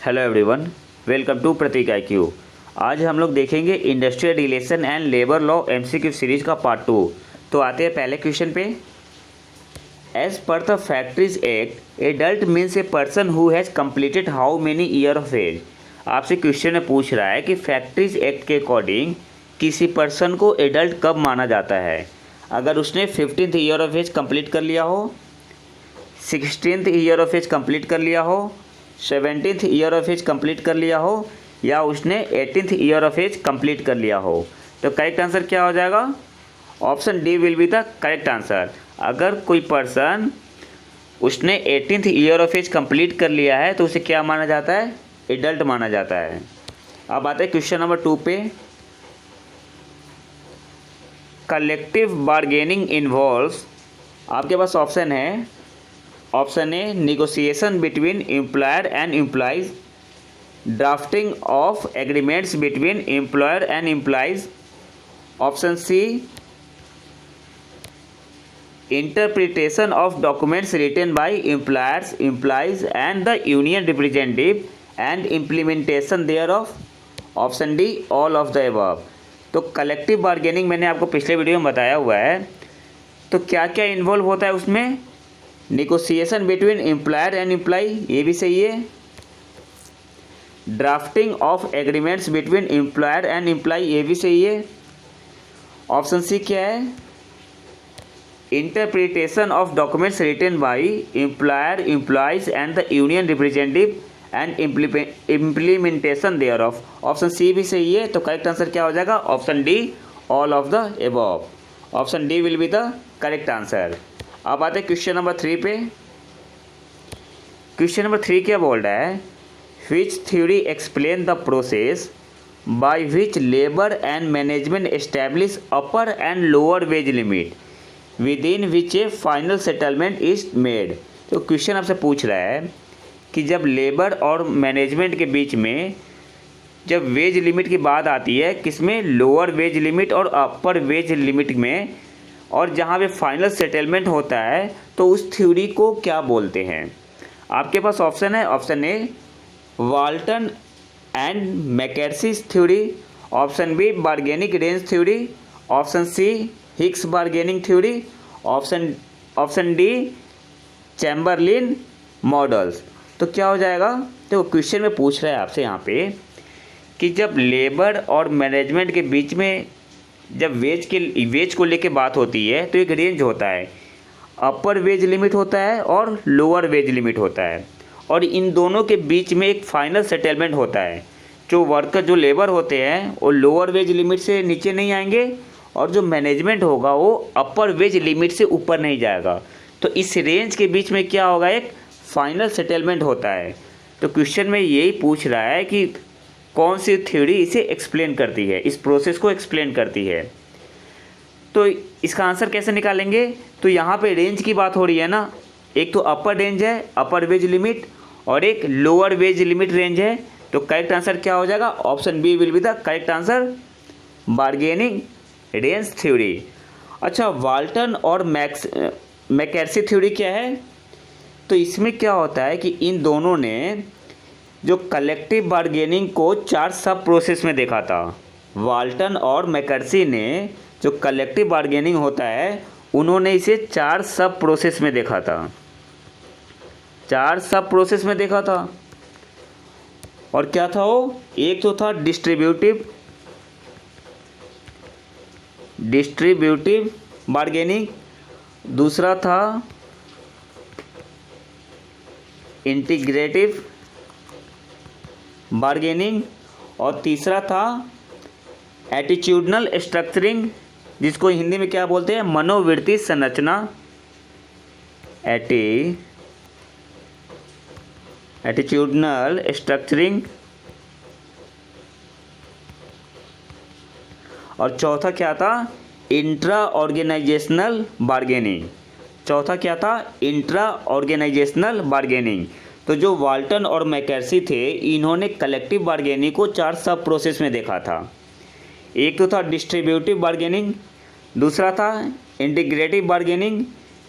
Hello everyone, welcome to Prateek IQ। आज हम लोग देखेंगे industrial relation and labour law MCQ series का पार्ट 2। तो आते हैं पहले क्वेश्चन पे। As per the factories act adult means a person who has completed how many year of age. आपसे क्वेश्चन में पूछ रहा है कि फैक्ट्रीज एक्ट के अकॉर्डिंग किसी पर्सन को एडल्ट कब माना जाता है। अगर उसने 15th year of as complete कर लिया हो, 16th year of as complete कर लिया हो, 17th year of as complete कर लिया हो, या उसने 18th year of as complete कर लिया हो। तो करेक्ट आंसर क्या हो जाएगा? Option D will be the correct answer. अगर कोई पर्सन उसने 18th year of as complete कर लिया है तो उसे क्या माना जाता है? एडल्ट माना जाता है। अब आते हैं क्वेश्चन नंबर 2 पे। कलेक्टिव बार्गेनिंग इन्वॉल्व्स, आपके पास ऑप्शन है। Option A negotiation between employer and employees, drafting of agreements between employer and employees, option C interpretation of documents written by employers, employees and the union representative and implementation thereof, option D all of the above. तो collective bargaining मैंने आपको पिछले video में बताया हुआ है। तो क्या क्या इन्वॉल्व होता है उसमें? Negotiation between employer and employee, ये भी सही है। Drafting of agreements between employer and employee, ये भी सही है। ऑप्शन सी क्या है? Interpretation of documents written by employer, employees and the union representative and implementation thereof, option C भी सही है। तो करेक्ट आंसर क्या हो जाएगा? Option D all of the above. Option D will be the correct answer. अब आते हैं क्वेश्चन नंबर 3 पे। क्वेश्चन नंबर 3 क्या बोल रहा है? Which theory explain the process by which labour and management establish upper and lower wage limit within which a final settlement is made. तो question आपसे पूछ रहा है कि जब लेबर और मैनेजमेंट के बीच में जब वेज लिमिट की बात आती है, किसमें? लोअर वेज लिमिट और अपर वेज लिमिट में, और जहाँ पे फाइनल सेटलमेंट होता है, तो उस थ्योरी को क्या बोलते हैं? आपके पास ऑप्शन है। Option A Walton and McKersie theory, option B bargaining range theory, option C Hicks bargaining theory, option D Chamberlin models. तो क्या हो जाएगा? तो क्वेश्चन में पूछ रहा है आपसे यहाँ पे कि जब लेबर और मैनेजमेंट के बीच में जब वेज को लेके बात होती है तो एक रेंज होता है, अपर वेज लिमिट होता है और लोअर वेज लिमिट होता है, और इन दोनों के बीच में एक फाइनल सेटलमेंट होता है। जो लेबर होते हैं वो लोअर वेज लिमिट से नीचे नहीं आएंगे, और जो मैनेजमेंट होगा वो अपर वेज लिमिट से ऊपर नहीं जाएगा। तो इस रेंज के बीच में क्या होगा? एक फाइनल सेटलमेंट होता है। तो क्वेश्चन में यही पूछ रहा है कि कौन सी थ्योरी इसे एक्सप्लेन करती है, इस प्रोसेस को एक्सप्लेन करती है। तो इसका आंसर कैसे निकालेंगे? तो यहाँ पे रेंज की बात हो रही है ना, एक तो अपर रेंज है, अपर वेज लिमिट, और एक लोअर वेज लिमिट रेंज है। तो करेक्ट आंसर क्या हो जाएगा? Option B will be the correct answer, bargaining range theory. अच्छा, वाल्टन और मैकेर्सी थ्योरी क्या है? तो इसमें क्या होता है कि इन दोनों ने जो कलेक्टिव बार्गेनिंग को 4 सब प्रोसेस में देखा था। वाल्टन और मैकेर्सी ने जो कलेक्टिव बार्गेनिंग होता है, उन्होंने इसे 4 सब प्रोसेस में देखा था। 4 सब प्रोसेस में देखा था। और क्या था वो? एक तो था डिस्ट्रीब्यूटिव बार्गेनिंग, दूसरा था इंटीग्रेटिव बार्गेनिंग, और तीसरा था एटीट्यूडनल स्ट्रक्चरिंग, जिसको हिंदी में क्या बोलते हैं? मनोवृत्ति संरचना। Attitudinal structuring. और चौथा क्या था? Intra organisational bargaining. चौथा क्या था? Intra organisational bargaining. तो जो वाल्टन और मैकेर्सी थे, इन्होंने कलेक्टिव बार्गेनिंग को 4 सब प्रोसेस में देखा था। एक तो था डिस्ट्रीब्यूटिव बार्गेनिंग, दूसरा था इंटीग्रेटिव बार्गेनिंग,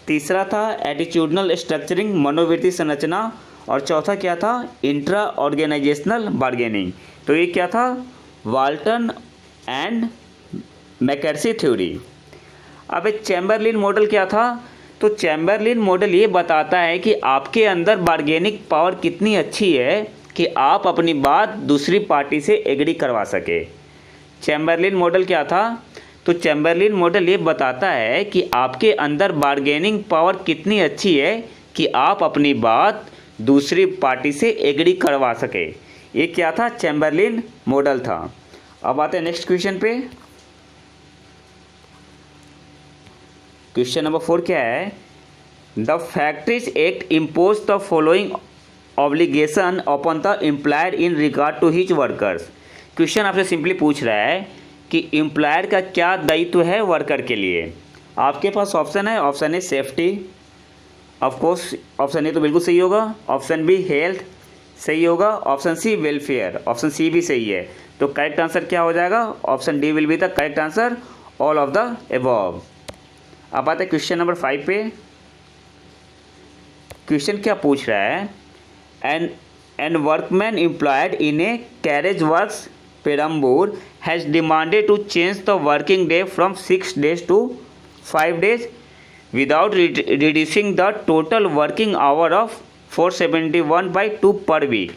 तीसरा था एटीट्यूडनल स्ट्रक्चरिंग मनोवृत्ति संरचना, और चौथा क्या था, इंट्रा ऑर्गेनाइजेशनल बार्गेनिंग। तो ये क्या था, वाल्टन एंड मैकेर्सी थ्योरी। अब एक चैम्बरलिन मॉडल क्या था, तो चैम्बरलिन मॉडल ये बताता है कि आपके अंदर बार्गेनिंग पावर कितनी अच्छी है कि आप अपनी बात दूसरी पार्टी से एग्री करवा सके। चैम्बरलिन मॉडल क्या था, तो चैम्बरलिन मॉडल ये बताता है कि आपके अंदर बार्गेनिंग पावर कितनी अच्छी है कि आप अपनी बात दूसरी पार्टी से एग्री करवा सके। ये क्या था, चैम्बरलिन मॉडल था। अब आते हैं नेक्स्ट क्वेश्चन पे। क्वेश्चन नंबर 4 क्या है, the factories act impose the following obligation upon the employer in regard to his workers. Question आपसे सिंपली पूछ रहा है कि एम्प्लॉयर का क्या दायित्व है वर्कर के लिए। आपके पास ऑप्शन है, option A safety, of course option A तो बिल्कुल सही होगा, ऑप्शन बी हेल्थ सही होगा, option C welfare, option C भी सही है। तो करेक्ट आंसर क्या हो जाएगा, option D will be the correct answer, all of the above. अब आते हैं क्वेश्चन नंबर 5 पे। क्वेश्चन क्या पूछ रहा है, an workman employed in a carriage works Perambur has demanded to change the working day from 6 days to 5 days without reducing the total working hour of 471/2 per week.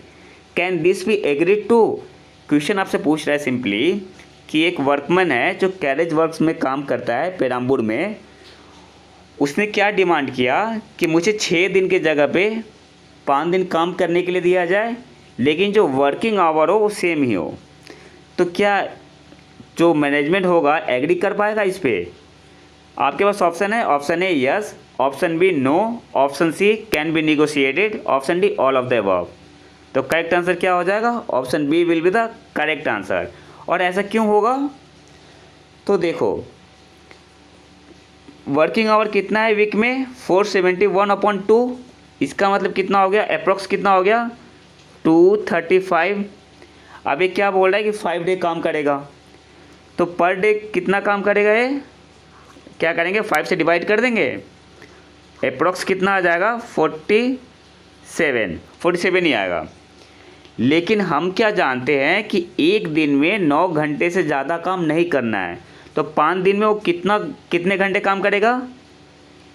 Can this be agreed to? Question आपसे पूछ रहा है simply कि एक workman है जो carriage works में काम करता है पेरम्बूर में, उसने क्या डिमांड किया कि मुझे 6 दिन के जगह पे 5 दिन काम करने के लिए दिया जाए, लेकिन जो वर्किंग आवर हो वो सेम ही हो। तो क्या जो मैनेजमेंट होगा एग्री कर पाएगा इस पर? आपके पास ऑप्शन है, option A yes, option B no, option C can be negotiated, option D all of the above. तो करेक्ट आंसर क्या हो जाएगा, option B will be the correct answer. और ऐसा क्यों होगा, तो देखो वर्किंग आवर कितना है वीक में, 471/2, इसका मतलब कितना हो गया, अप्रोक्स कितना हो गया, 235। अब ये क्या बोल रहा है कि 5 डे काम करेगा, तो पर डे कितना काम करेगा, ये क्या करेंगे 5 से डिवाइड कर देंगे, अप्रोक्स कितना आ जाएगा 47 ही आएगा। लेकिन हम क्या जानते हैं कि एक दिन में 9 घंटे से ज़्यादा काम नहीं करना है, तो 5 दिन में वो कितने घंटे काम करेगा,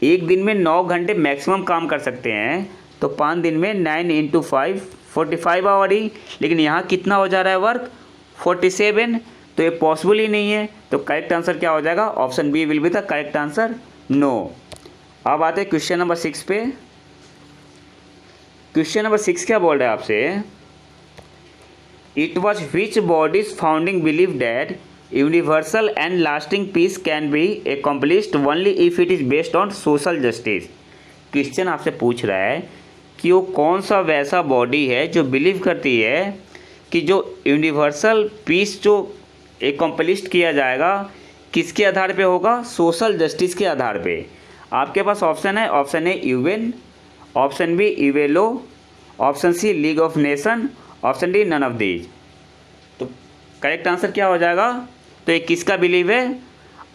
एक दिन में 9 घंटे मैक्सिमम काम कर सकते हैं, तो 5 दिन में 9 × 5 45 आवर ही। लेकिन यहाँ कितना हो जा रहा है वर्क, 47, तो ये पॉसिबल ही नहीं है। तो करेक्ट आंसर क्या हो जाएगा, option B will be the correct answer, no. अब आते हैं क्वेश्चन नंबर 6 पे। क्वेश्चन नंबर 6 क्या बोल रहा है आपसे, it was which bodies founding believe that universal and lasting piece can be accomplished only if it is based on social justice. Question आपसे पूछ रहा है कि वो कौन सा वैसा बॉडी है जो बिलीव करती है कि जो यूनिवर्सल पीस जो एकम्प्लिश्ड किया जाएगा किसके आधार पे होगा, सोशल जस्टिस के आधार पे। आपके पास ऑप्शन है, option A UN, option B ULO, option C League of Nation, option D none of these. तो करेक्ट आंसर क्या हो जाएगा, तो ये किसका बिलीव है,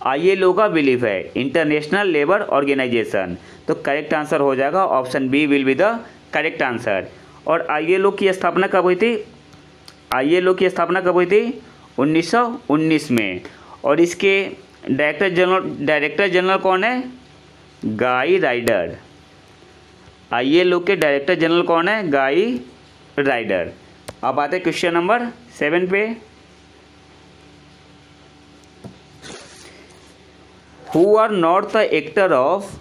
आईएलओ का बिलीव है, इंटरनेशनल लेबर ऑर्गेनाइजेशन। तो करेक्ट आंसर हो जाएगा option B will be the correct answer. और आईएलओ की स्थापना कब हुई थी, आईएलओ की स्थापना कब हुई थी, 1919 में। और इसके डायरेक्टर जनरल कौन है, गाई राइडर। आईएलओ के डायरेक्टर जनरल कौन है, गाई राइडर। अब आते हैं क्वेश्चन नंबर 7 पे। Who are not the actor of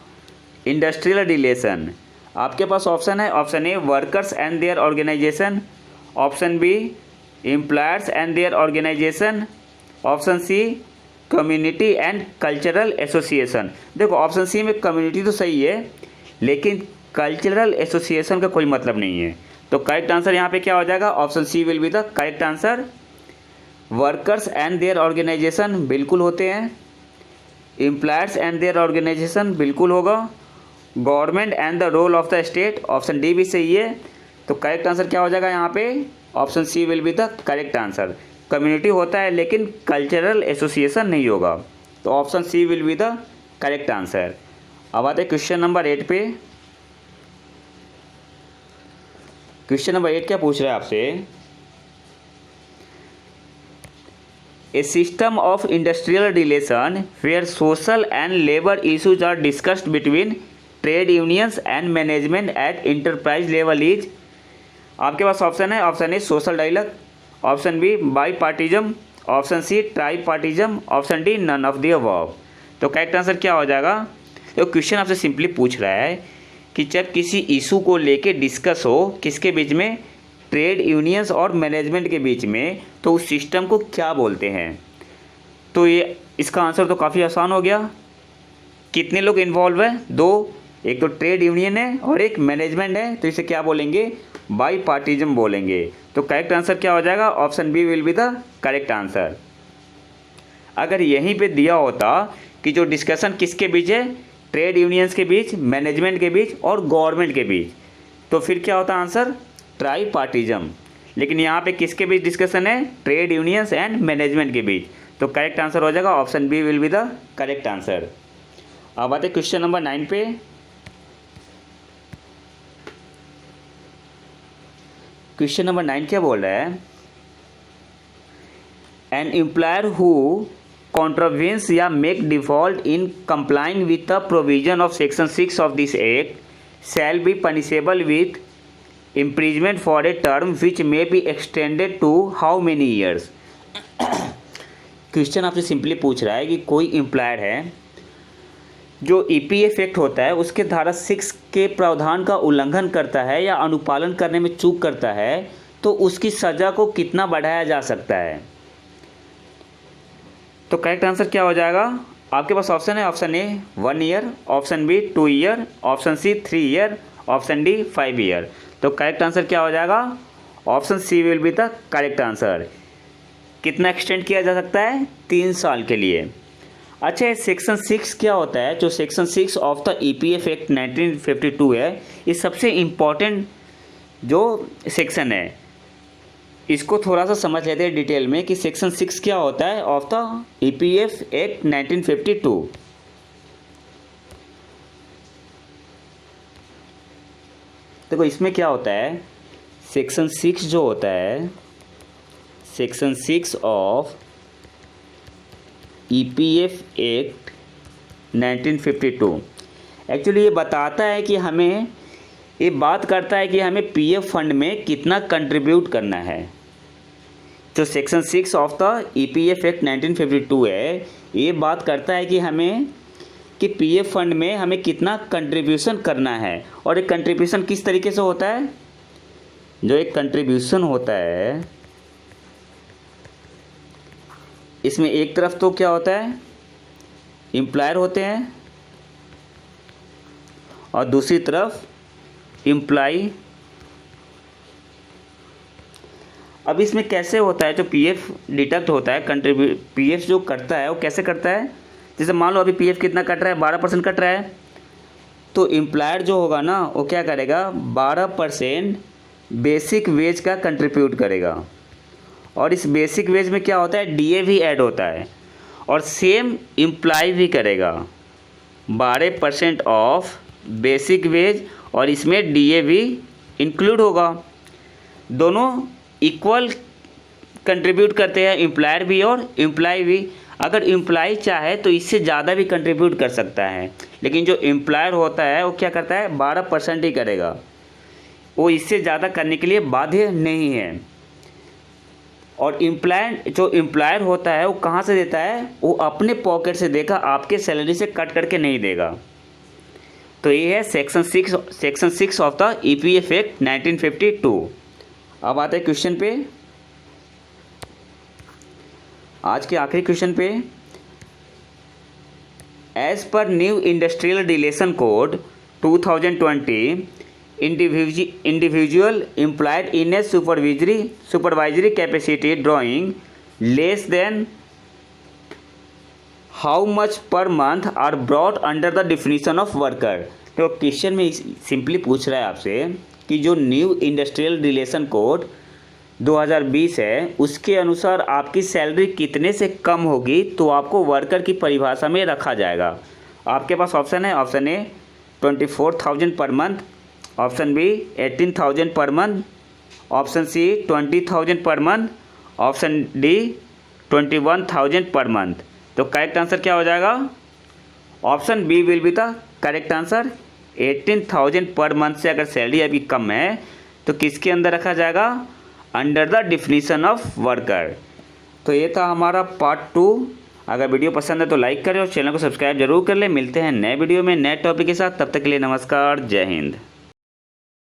industrial relation. आपके पास ऑप्शन है, option A workers and their organisation, option B employers and their organisation, option C community and cultural association. देखो ऑप्शन सी में community तो सही है, लेकिन कल्चरल एसोसिएशन का कोई मतलब नहीं है। तो करेक्ट आंसर यहाँ पे क्या हो जाएगा, option C will be the correct answer. Workers and their organisation बिल्कुल होते हैं, एम्प्लॉयर्स एंड देयर ऑर्गेनाइजेशन बिल्कुल होगा, government and the role of the state, option D भी सही है। तो करेक्ट आंसर क्या हो जाएगा यहाँ पे, option C will be the correct answer. Community होता है लेकिन कल्चरल एसोसिएशन नहीं होगा, तो option C will be the correct answer. अब आते हैं क्वेश्चन नंबर 8 पे। क्वेश्चन नंबर 8 क्या पूछ रहा है आपसे, a system of industrial relation where social and labour issues are discussed between trade unions and management at enterprise level is. आपके पास ऑप्शन है, option A social dialogue, option B bipartism, option C tripartism, option D none of the above. तो correct answer क्या हो जाएगा। तो question आपसे simply पूछ रहा है कि जब किसी इशू को लेके डिस्कस हो किसके बीच में, ट्रेड यूनियंस और मैनेजमेंट के बीच में, तो उस सिस्टम को क्या बोलते हैं। तो ये इसका आंसर तो काफ़ी आसान हो गया। कितने लोग इन्वॉल्व है, दो, एक तो ट्रेड यूनियन है और एक मैनेजमेंट है, तो इसे क्या बोलेंगे, बाई पार्टिज्म बोलेंगे। तो करेक्ट आंसर क्या हो जाएगा, option B will be the correct answer. अगर यहीं पे दिया होता कि जो डिस्कशन किसके बीच है, ट्रेड यूनियंस के बीच, मैनेजमेंट के बीच और गवर्नमेंट के बीच, तो फिर क्या होता आंसर, ट्राई पार्टिज्म। लेकिन यहाँ पे किसके बीच डिस्कशन है, ट्रेड यूनियंस एंड मैनेजमेंट के बीच, तो करेक्ट आंसर हो जाएगा option B will be the correct answer. अब आते क्वेश्चन नंबर 9 पे। क्वेश्चन नंबर 9 क्या बोल रहा है, एन एम्प्लॉयर हु कॉन्ट्रावेंस या make default in complying with the provision of section 6 of this act shall be punishable with imprisonment for a term which may be extended to how many years। Question आपसे simply पूछ रहा है कि कोई employer है जो EPF act होता है उसके धारा 6 के प्रावधान का उल्लंघन करता है या अनुपालन करने में चूक करता है, तो उसकी सज़ा को कितना बढ़ाया जा सकता है। तो करेक्ट आंसर क्या हो जाएगा, आपके पास ऑप्शन है, option A 1 year, option B 2 year, option C 3 year, option D 5 year. तो करेक्ट आंसर क्या हो जाएगा, option C will be the correct answer. कितना एक्सटेंड किया जा सकता है, 3 साल के लिए। अच्छा, सेक्शन 6 क्या होता है, जो section 6 of the EPF act 1952 है, ये सबसे इम्पॉर्टेंट जो सेक्शन है, इसको थोड़ा सा समझ लेते हैं डिटेल में कि सेक्शन 6 क्या होता है ऑफ द EPF एक्ट 1952। देखो इसमें क्या होता है, सेक्शन 6 जो होता है, section 6 of EPF act 1952 actually ये बताता है कि हमें, ये बात करता है कि हमें PF फंड में कितना कंट्रीब्यूट करना है। जो section 6 of the EPF act 1952 है, ये बात करता है कि हमें कि PF फंड में हमें कितना कंट्रीब्यूशन करना है। और एक कंट्रीब्यूशन किस तरीके से होता है, जो एक कंट्रीब्यूशन होता है इसमें एक तरफ तो क्या होता है, एम्प्लॉयर होते हैं और दूसरी तरफ एम्प्लॉई। अब इसमें कैसे होता है, जो PF डिडक्ट होता है, PF जो करता है वो कैसे करता है, जैसे मान लो अभी PF कितना कट रहा है, 12% कट रहा है, तो एम्प्लॉयर जो होगा ना वो क्या करेगा, 12% बेसिक वेज का कंट्रीब्यूट करेगा। और इस बेसिक वेज में क्या होता है, DA भी ऐड होता है, और सेम एम्प्लॉय भी करेगा 12% ऑफ बेसिक वेज, और इसमें DA भी इंक्लूड होगा। दोनों इक्वल कंट्रीब्यूट करते हैं, एम्प्लॉयर भी और एम्प्लॉय भी। अगर एम्प्लॉय चाहे तो इससे ज़्यादा भी कंट्रीब्यूट कर सकता है, लेकिन जो एम्प्लॉयर होता है वो क्या करता है, 12% ही करेगा, वो इससे ज़्यादा करने के लिए बाध्य नहीं है। और जो एम्प्लॉयर होता है वो कहाँ से देता है, वो अपने पॉकेट से देगा, आपके सैलरी से कट करके नहीं देगा। तो ये है section 6 of the EPF act 1952। अब आते हैं क्वेश्चन पे, आज के आखिरी क्वेश्चन पे। As per new industrial relation code 2020, individual employed in a supervisory capacity drawing less than how much per month are brought under the definition of worker. तो question में सिंपली पूछ रहा है आपसे कि जो न्यू इंडस्ट्रियल रिलेशन कोड 2020 है, उसके अनुसार आपकी सैलरी कितने से कम होगी तो आपको वर्कर की परिभाषा में रखा जाएगा। आपके पास ऑप्शन है, ऑप्शन ए 24,000 per month, option B 18,000 per month, option C 20,000 per month, option D 21,000 per month. तो करेक्ट आंसर क्या हो जाएगा? Option B will be the correct answer. 18,000 per month से अगर सैलरी आपकी कम है तो किसके अंदर रखा जाएगा? Under the definition of worker. तो ये था हमारा पार्ट 2। अगर वीडियो पसंद है तो लाइक करें और चैनल को सब्सक्राइब जरूर कर लें। मिलते हैं नए वीडियो में नए टॉपिक के साथ, तब तक के लिए नमस्कार, जय हिंद।